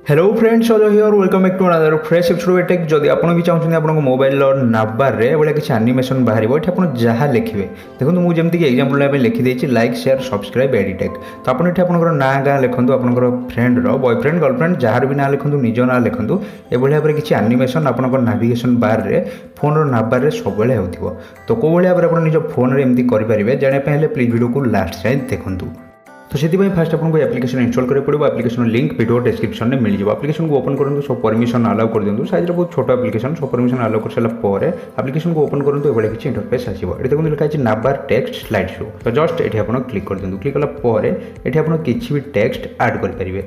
Hello friends Ajay here welcome back to another fresh episode tech जदि आप भी चाहते आप मोबाइल नावबार रे भाई किसी एनिमेशन बाहर ये आप जहाँ लिखे देखो मुझे जमीक एक्जामपल लिखिदे लाइक शेयर सब्सक्राइब एडिटेक तो आपड़ ये आप ना गाँ लिखुँ आपंकर फ्रेंड बॉयफ्रेंड गर्लफ्रेंड जार भी ना लिखुँ निज ना लिखुँ ये भाव में किसी एनिमेशन आप नाविगेशन बार रे फोन नावबार सब हो तो कौ भाव में आप निज फोन में एमती करेंगे जानापी प्लीज वीडियो को लास्ट जाए देखूँ तो से फास्ट आपको एप्लिकेशन इंस्टॉल करें पड़ो एप्लिकेशन लिंक वीडियो डिस्क्रिप्शन में मिल जाए एप्लिकेशन को ओपन करूँ सब परमिशन अलाउ कर दिखाँ साइज बहुत छोट एप्लिकेशन सब परमिशन अलाउ कर सारापर एप्लिकेशन को ओपन करूँ ये किसी इंटरफेस आसो ये देखो लिखा है नावबार टेक्स्ट स्लाइड शो तो जस्ट ये आप क्लिक कर दिखाँ क्लिक कलापर ये आप किसी भी टेक्स्ट ऐड करेंगे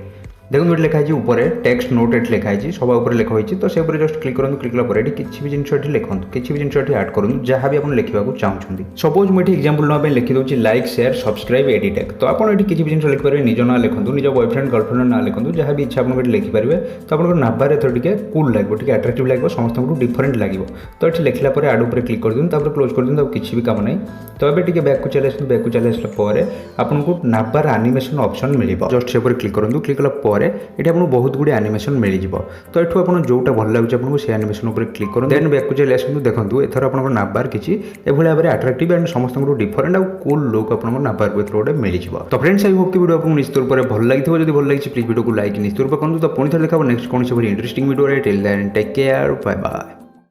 देखो ये लिखाई ऊपर टेक्स्ट नोट ये लिखाई सब ऊपर लिखाई तो से जस्ट क्लिक करूँ क्लिक कलापर ये किसी भी जिन लिखुँ किसी भी जिन ऐड करूँ जहाँ भी आप लिखा चाहते सपोज मुझे एक्जामपल ना लिखिदे लाइक शेयर सब्सक्राइब एडिटेक तो आप किसी भी जिन लिखिपारे निज ना लिखुँ निज बॉयफ्रेंड गर्लफ्रेंड ना लिखुँ जहाँ भी इच्छा आप लिखिपारे तो आप नावबार एथर टे कूल लगे अट्राक्टिव लगे समस्त डिफरेंट लगे तो ये लिखला आड उपर क्लिक कर दिखाँ क्लोज कर दिखाँ किसी भी काम नहीं तो ये टे बैक को चले बैक को चले आसापर आपको नावबार एनिमेशन ऑप्शन मिल जस्ट से क्लिक करूँ क्लिक कलापर ये आपको बहुत गुड़े एनिमेशन मिल जाव तो ये आप जोटा भल लगे आपको से एनिमेशन उपर क्लिक करूँ देन बैक को चले आसतु देखो एथर आप नावबार किसी भाव में अट्राक्टिव एंड समस्त डिफरेंट आउ कूल लुक आप नावबार को गोटे मिल जाव तो फ्रेंड्स आई होप कि वीडियो आपको निश्चित रूप से भल लगी जब भल लगी प्लीज वीडियो को लाइक निश्चित रूप करूँ तो पुणी थे देखा नेक्स्ट कौन से interesting video till then take care bye bye.